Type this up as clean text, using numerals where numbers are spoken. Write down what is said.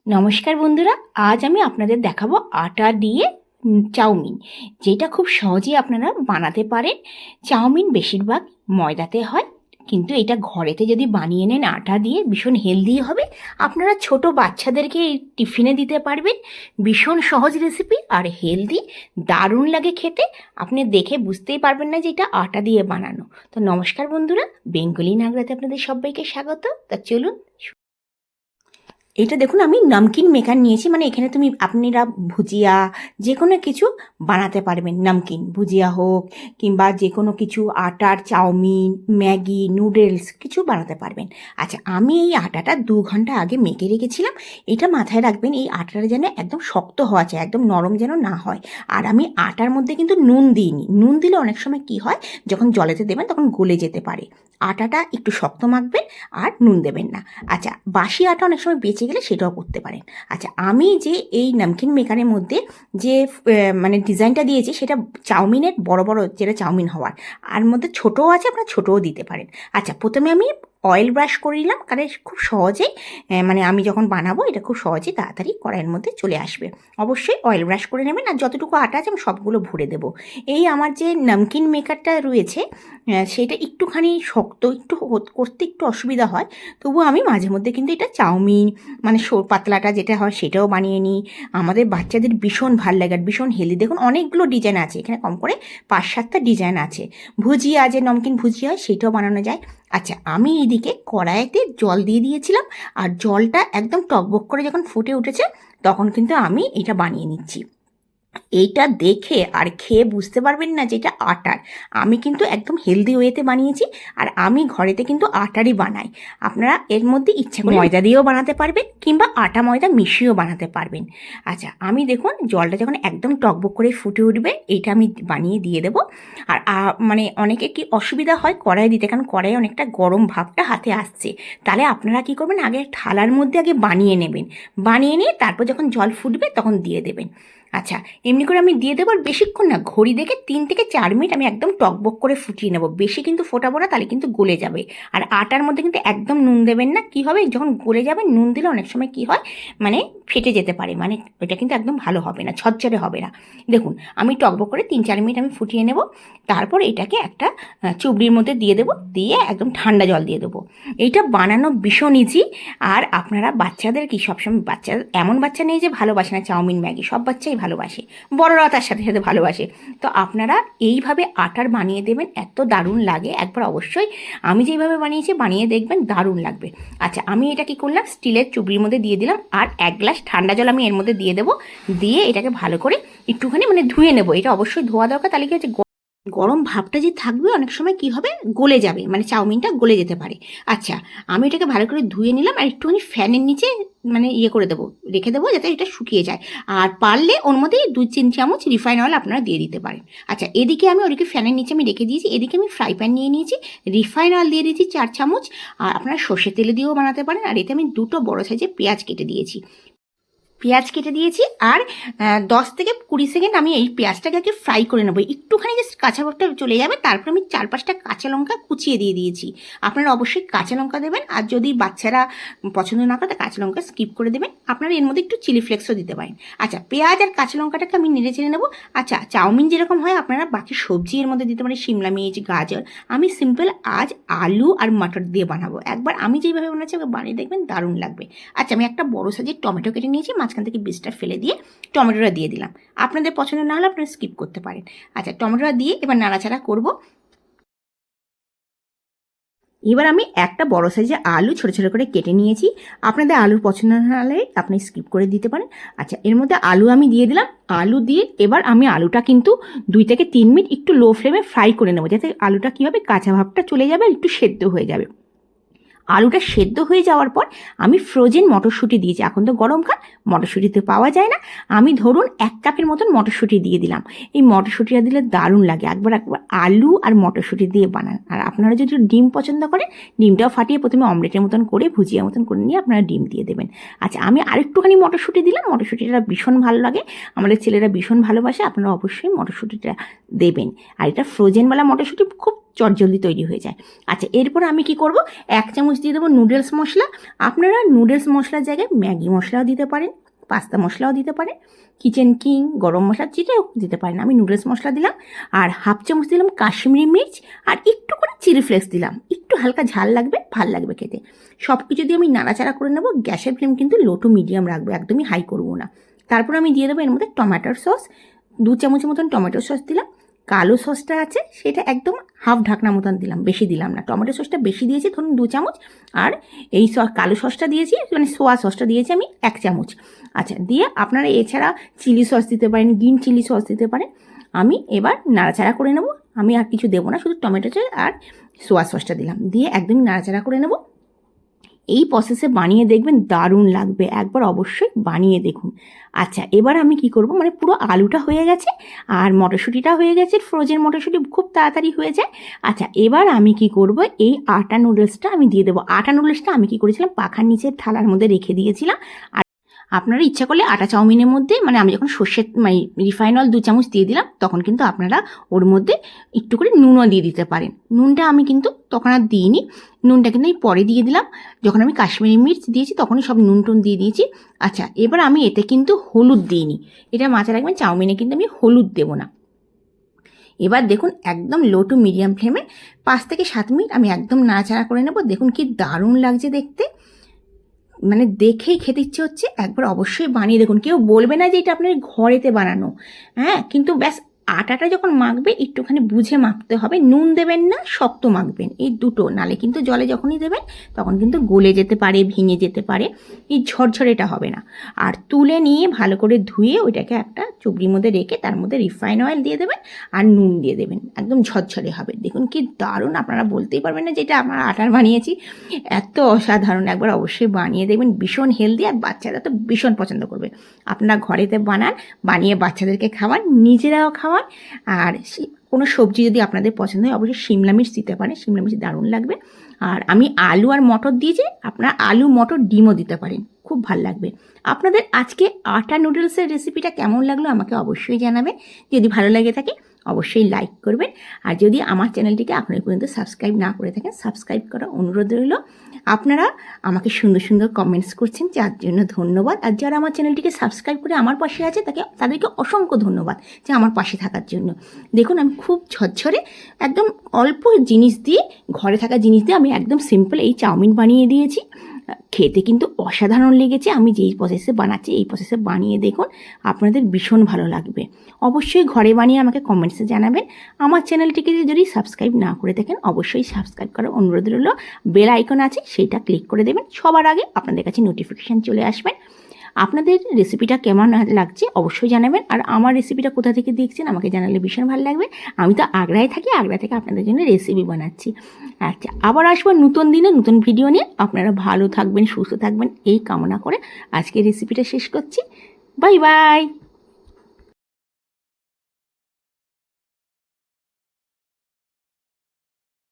নমস্কার বন্ধুরা, আজ আমি আপনাদের দেখাবো আটা দিয়ে চাউমিন, যেটা খুব সহজেই আপনারা বানাতে পারেন। চাউমিন বেশিরভাগ ময়দাতে হয়, কিন্তু এটা ঘরেতে যদি বানিয়ে নেন আটা দিয়ে ভীষণ হেলদি হবে। আপনারা ছোট বাচ্চাদেরকে এই টিফিনে দিতে পারবেন। ভীষণ সহজ রেসিপি আর হেলদি, দারুণ লাগে খেতে। আপনি দেখে বুঝতেই পারবেন না যে এটা আটা দিয়ে বানানো। তো নমস্কার বন্ধুরা, বেঙ্গলি নাগরাতে আপনাদের সবাইকে স্বাগত। তা চলুন। এটা দেখুন, আমি নমকিন মেকার নিয়েছি, মানে এখানে আপনারা ভুজিয়া যে কোনো কিছু বানাতে পারবেন। নমকিন ভুজিয়া হোক কিংবা যে কোনো কিছু আটার চাউমিন, ম্যাগি, নুডলস কিছু বানাতে পারবেন। আচ্ছা, আমি এই আটাটা 2 ঘন্টা আগে মেখে রেখেছিলাম। এটা মাথায় রাখবেন, এই আটাটা যেন একদম শক্ত হওয়া চাই, একদম নরম যেন না হয়। আর আমি আটার মধ্যে কিন্তু নুন দিইনি। নুন দিলে অনেক সময় কি হয়, যখন জলেতে দেবেন তখন গলে যেতে পারে। আটাটা একটু শক্ত মাখবেন আর নুন দেবেন না। আচ্ছা, বাসি আটা অনেক সময় বেঁচে গেলে সেটাও করতে পারেন। আচ্ছা, আমি যে এই নমকিন মেকারের মধ্যে যে মানে ডিজাইনটা দিয়েছি, সেটা চাউমিনের বড় বড়, যেটা চাউমিন হওয়ার, আর মধ্যে ছোটও আছে, আপনার ছোটও দিতে পারেন। আচ্ছা, প্রথমে আমি অয়েল ব্রাশ করে নিলাম, কারণ খুব সহজেই মানে আমি যখন বানাবো এটা খুব সহজেই তাড়াতাড়ি কড়াইয়ের মধ্যে চলে আসবে। অবশ্যই অয়েল ব্রাশ করে নেবেন, আর যতটুকু আটা আছে আমি সবগুলো ভরে দেবো। এই আমার যে নমকিন মেকারটা রয়েছে সেটা একটুখানি শক্ত, একটু করতে একটু অসুবিধা হয়। তবুও আমি মাঝে মধ্যে কিন্তু এটা চাউমিন, মানে পাতলাটা যেটা হয় সেটাও বানিয়ে নিই। আমাদের বাচ্চাদের ভীষণ ভাল লাগে আর ভীষণ হেলদি। দেখুন, অনেকগুলো ডিজাইন আছে এখানে, কম করে 5-7টা ডিজাইন আছে। ভুজিয়া, যে নমকিন ভুজিয়া হয় সেটাও বানানো যায়। আচ্ছা, আমি এইদিকে কড়াইতে জল দিয়ে দিয়েছিলাম, আর জলটা একদম টকবক করে যখন ফুটে উঠেছে তখন কিন্তু আমি এটা বানিয়ে নিচ্ছি। এইটা দেখে আর খেয়ে বুঝতে পারবেন না যে এটা আটার। আমি কিন্তু একদম হেলদি ওয়েতে বানিয়েছি, আর আমি ঘরেতে কিন্তু আটারই বানাই। আপনারা এর মধ্যে ইচ্ছা করে ময়দা দিয়েও বানাতে পারবেন, কিংবা আটা ময়দা মিশিয়েও বানাতে পারবেন। আচ্ছা, আমি দেখুন জলটা যখন একদম টকবক করে ফুটে উঠবে, এইটা আমি বানিয়ে দিয়ে দেবো। আর মানে অনেকে কি অসুবিধা হয় কড়াই দিতে, কারণ কড়াই অনেকটা গরম ভাবটা হাতে আসছে। তাহলে আপনারা কি করবেন, আগে থালার মধ্যে আগে বানিয়ে নেবেন। বানিয়ে নিয়ে তারপর যখন জল ফুটবে তখন দিয়ে দেবেন। আচ্ছা, এমনি করে আমি দিয়ে দেবো। আর বেশিক্ষণ না, ঘড়ি দেখে 3 থেকে 4 মিনিট আমি একদম টকবক করে ফুটিয়ে নেবো। বেশি কিন্তু ফোটাবো না, তাহলে কিন্তু গলে যাবে। আর আটার মধ্যে কিন্তু একদম নুন দেবেন না। কি হবে, যখন গলে যাবে নুন দিলে অনেক সময় কি হয়, মানে ফেটে যেতে পারে, মানে ওটা কিন্তু একদম ভালো হবে না, ঝরঝরে হবে না। দেখুন, আমি টকবক করে 3-4 মিনিট আমি ফুটিয়ে নেব। তারপর এটাকে একটা চুবড়ির মধ্যে দিয়ে দেবো, দিয়ে একদম ঠান্ডা জল দিয়ে দেবো। এইটা বানানো ভীষণ ইজি। আর আপনারা বাচ্চাদের কি সবসময়, বাচ্চা এমন বাচ্চা নেই যে ভালোবাসে না চাউমিন ম্যাগি, সব বাচ্চাই ভালোবাসে, বড়রাও তার সাথে সাথে ভালোবাসে। তো আপনারা এইভাবে আটার বানিয়ে দেবেন, এত দারুণ লাগে। একবার অবশ্যই আমি যেইভাবে বানিয়েছি বানিয়ে দেখবেন, দারুণ লাগবে। আচ্ছা, আমি এটা কি করলাম, স্টিলের চুবড়ির মধ্যে দিয়ে দিলাম, আর 1 গ্লাস ঠান্ডা জল আমি এর মধ্যে দিয়ে দেবো। দিয়ে এটাকে ভালো করে একটুখানি মানে ধুয়ে নেবো। এটা অবশ্যই ধোয়া দরকার, তাহলে কি হচ্ছে, গরম ভাবটা যে থাকবে অনেক সময় কি হবে, গলে যাবে, মানে চাউমিনটা গলে যেতে পারে। আচ্ছা, আমি এটাকে ভালো করে ধুয়ে নিলাম, আর একটুখানি ফ্যানের নিচে মানে ইয়ে করে দেবো, রেখে দেবো, যাতে এটা শুকিয়ে যায়। আর পারলে ওর মধ্যে 2-3 চামচ রিফাইন অয়েল আপনারা দিয়ে দিতে পারেন। আচ্ছা, এদিকে আমি ওদিকে ফ্যানের নিচে আমি রেখে দিয়েছি। এদিকে আমি ফ্রাই প্যান নিয়ে নিয়েছি, রিফাইন অয়েল দিয়ে দিয়েছি 4 চামচ। আর আপনারা সর্ষের তেলে দিয়েও বানাতে পারেন। আর এতে আমি 2টো বড় সাইজের পেঁয়াজ কেটে দিয়েছি। পেঁয়াজ কেটে দিয়েছি, আর 10 থেকে 20 সেকেন্ড আমি এই পেঁয়াজটাকে আগে ফ্রাই করে নেবো। একটুখানি জাস্ট কাঁচা ভাবটা চলে যাবে, তারপর আমি 4-5টা কাঁচা লঙ্কা কুচিয়ে দিয়ে দিয়েছি। আপনারা অবশ্যই কাঁচা লঙ্কা দেবেন, আর যদি বাচ্চারা পছন্দ না করে তা কাঁচা লঙ্কা স্কিপ করে দেবেন। আপনারা এর মধ্যে একটু চিলি ফ্লেক্সও দিতে পারেন। আচ্ছা, পেঁয়াজ আর কাঁচা লঙ্কাটাকে আমি নেড়ে চেড়ে নেবো। আচ্ছা, চাউমিন যেরকম হয় আপনারা বাকি সবজি এর মধ্যে দিতে পারেন, শিমলা মির্চ, গাজর। আমি সিম্পল আজ আলু আর মটর দিয়ে বানাবো। একবার আমি যেইভাবে বানাচ্ছি একবার বানিয়ে দেখবেন, দারুণ লাগবে। আচ্ছা, আমি একটা বড় সাইজের টমেটো কেটে নিয়েছি, মাঝখান থেকে বীজটা ফেলে দিয়ে টমেটোটা দিয়ে দিলাম। আপনাদের পছন্দ না হলে আপনারা স্কিপ করতে পারেন। আচ্ছা, টমেটোটা দিয়ে এবার নাড়াচাড়া করব। এবার আমি একটা বড় সাইজের আলু ছোটো ছোটো করে কেটে নিয়েছি। আপনাদের আলুর পছন্দ না হলে আপনি স্কিপ করে দিতে পারেন। আচ্ছা, এর মধ্যে আলু আমি দিয়ে দিলাম। আলু দিয়ে এবার আমি আলুটা কিন্তু 2 থেকে 3 মিনিট একটু লো ফ্লেমে ফ্রাই করে নেবো, যাতে আলুটা কী হবে, কাঁচা ভাবটা চলে যাবে আর একটু সেদ্ধ হয়ে যাবে। আলুটা সেদ্ধ হয়ে যাওয়ার পর আমি ফ্রোজেন মটরশুঁটি দিয়েছি। এখন তো গরমকাল, মটরশুঁটিতে পাওয়া যায় না। আমি ধরুন 1 কাপের মতন মটরশুঁটি দিয়ে দিলাম। এই মটরশুঁটিটা দিলে দারুণ লাগে। একবার আলু আর মটরশুঁটি দিয়ে বানান। আর আপনারা যদি ডিম পছন্দ করেন, ডিমটাও ফাটিয়ে প্রথমে অমলেটের মতন করে, ভুজিয়া মতন করে নিয়ে আপনারা ডিম দিয়ে দেবেন। আচ্ছা, আমি আরেকটুখানি মটরশুঁটি দিলাম। মটরশুঁটিটা ভীষণ ভালো লাগে, আমাদের ছেলেরা ভীষণ ভালোবাসে। আপনারা অবশ্যই মটরশুঁটিটা দেবেন। আর এটা ফ্রোজেনওয়ালা মটরশুঁটি, খুব চটজলদি তৈরি হয়ে যায়। আচ্ছা, এরপর আমি কি করব, 1 চামচ দিয়ে দেবো নুডলস মশলা। আপনারা নুডলস মশলার জায়গায় ম্যাগি মশলাও দিতে পারেন, পাস্তা মশলাও দিতে পারেন, কিচেন কিং, গরম মশলা যেটাও দিতে পারেন। আমি নুডলস মশলা দিলাম, আর 1/2 চামচ দিলাম কাশ্মীরি মির্চ, আর একটু করে চিলি ফ্লেক্স দিলাম। একটু হালকা ঝাল লাগবে, ভাল লাগবে খেতে। সব কিছু দিয়ে আমি নাড়াচাড়া করে নেবো। গ্যাসের ফ্লেম কিন্তু লো টু মিডিয়াম রাখবো, একদমই হাই করবো না। তারপর আমি দিয়ে দেবো এর মধ্যে টমেটোর সস, 2 চামচের মতন টমেটো সস দিলাম। কালো সসটা আছে সেটা একদম হাফ ঢাকনা মতন দিলাম, বেশি দিলাম না। টমেটো সসটা বেশি দিয়েছি, ধরুন 2 চামচ। আর এই কালো সসটা দিয়েছি, মানে সোয়া সসটা দিয়েছি আমি 1 চামচ। আচ্ছা, দিয়ে আপনারা এছাড়া চিলি সস দিতে পারেন, গ্রিন চিলি সস দিতে পারেন। আমি এবার নাড়াচাড়া করে নেব। আমি আর কিছু দেবো না, শুধু টমেটো সস আর সোয়া সসটা দিলাম, দিয়ে একদম নাড়াচাড়া করে নেব। এই প্রসেসে বানিয়ে দেখবেন, দারুণ লাগবে, একবার অবশ্যই বানিয়ে দেখুন। আচ্ছা, এবার আমি কি করব, মানে পুরো আলুটা হয়ে গেছে আর মটরশুঁটিটা হয়ে গেছে, ফ্রোজেন মটরশুঁটি খুব তাড়াতাড়ি হয়ে যায়। আচ্ছা, এবার আমি কি করব, এই আটা নুডলসটা আমি দিয়ে দেবো। আটা নুডলসটা আমি কি করেছিলাম, পাখার নিচের থালার মধ্যে রেখে দিয়েছিলাম। আপনারা ইচ্ছা করলে আটা চাউমিনের মধ্যে, মানে আমি যখন সর্ষের মানে রিফাইন অয়েল 2 চামচ দিয়ে দিলাম, তখন কিন্তু আপনারা ওর মধ্যে একটু করে নুনও দিয়ে দিতে পারেন। নুনটা আমি কিন্তু তখন আর দিইনি, নুনটা কিন্তু আমি পরে দিয়ে দিলাম। যখন আমি কাশ্মীরি মির্চ দিয়েছি তখনই সব নুন টুন দিয়ে দিয়েছি। আচ্ছা, এবার আমি এতে কিন্তু হলুদ দিইনি, এটা মাথায় রাখবেন, চাউমিনে কিন্তু আমি হলুদ দেবো না। এবার দেখুন, একদম লো টু মিডিয়াম ফ্লেমে 5 থেকে 7 মিনিট আমি একদম নাড়াচাড়া করে নেব। দেখুন কি দারুণ লাগছে দেখতে, মানে দেখেই খেতে ইচ্ছে হচ্ছে। একবার অবশ্যই বানিয়ে দেখুন, কেউ বলবে না যে এটা আপনার ঘরেতে বানানো। হ্যাঁ, কিন্তু ব্যাস আটাটা যখন মাখবে একটুখানি বুঝে মাখতে হবে, নুন দেবেন না, শক্ত মাখবেন, এই দুটো। নালে কিন্তু জলে যখনই দেবেন তখন কিন্তু গলে যেতে পারে, ভেঙে যেতে পারে, এই ঝরঝরেটা হবে না। আর তুলে নিয়ে ভালো করে ধুয়ে ওইটাকে একটা চুবড়ির মধ্যে রেখে তার মধ্যে রিফাইন অয়েল দিয়ে দেবেন আর নুন দিয়ে দেবেন, একদম ঝরঝরে হবে। দেখুন কি দারুণ, আপনারা বলতেই পারবেন না যেটা আমরা আটার বানিয়েছি, এত অসাধারণ। একবার অবশ্যই বানিয়ে দেখবেন, ভীষণ হেলদি, আর বাচ্চারা তো ভীষণ পছন্দ করবে। আপনারা ঘরেতে বানান, বানিয়ে বাচ্চাদেরকে খাওয়ান, নিজেরাও খাওয়ান। আর কোনো সবজি যদি আপনাদের পছন্দ হয় অবশ্যই সিমলা মির্চ দিতে পারেন, সিমলা মির্চ দারুণ লাগবে। আর আমি আলু আর মটর দিয়েছি, আপনারা আলু মটর ডিমও দিতে পারেন, খুব ভালো লাগবে। আপনাদের আজকে আটা নুডলসের রেসিপিটা কেমন লাগলো আমাকে অবশ্যই জানাবে। যদি ভালো লাগে থাকে অবশ্যই লাইক করবেন। আর যদি আমার চ্যানেলটিকে আপনারা পর্যন্ত সাবস্ক্রাইব না করে থাকেন, সাবস্ক্রাইব করার অনুরোধ রইল। আপনারা আমাকে সুন্দর সুন্দর কমেন্টস করছেন, যার জন্য ধন্যবাদ। আর যারা আমার চ্যানেলটিকে সাবস্ক্রাইব করে আমার পাশে আছে তাদেরকে অসংখ্য ধন্যবাদ যে আমার পাশে থাকার জন্য। দেখুন, আমি খুব ঝরঝরে একদম অল্প জিনিস দিয়ে, ঘরে থাকা জিনিস দিয়ে আমি একদম সিম্পল এই চাউমিন বানিয়ে দিয়েছি। খেতে কিন্তু অসাধারণ লেগেছে। আমি যেই প্রসেসে বানাচ্ছি এই প্রসেসে বানিয়ে দেখুন, আপনাদের ভীষণ ভালো লাগবে। অবশ্যই ঘরে বানিয়ে আমাকে কমেন্টসে জানাবেন। আমার চ্যানেলটিকে যদি সাবস্ক্রাইব না করে থাকেন অবশ্যই সাবস্ক্রাইব করার অনুরোধ রইল। বেল আইকন আছে সেইটা ক্লিক করে দেবেন, সবার আগে আপনাদের কাছে নোটিফিকেশান চলে আসবেন। আপনাদের রেসিপিটা কেমন লাগছে অবশ্যই জানাবেন। আর আমার রেসিপিটা কোথা থেকে দেখছেন আমাকে জানালে ভীষণ ভালো লাগবে। আমি তো আগ্রায় থাকি, আগ্রা থেকে আপনাদের জন্য রেসিপি বানাচ্ছি। আচ্ছা, আবার আসবো নতুন দিনে নতুন ভিডিও নিয়ে। আপনারা ভালো থাকবেন, সুস্থ থাকবেন এই কামনা করে আজকে রেসিপিটা শেষ করছি। Bye bye.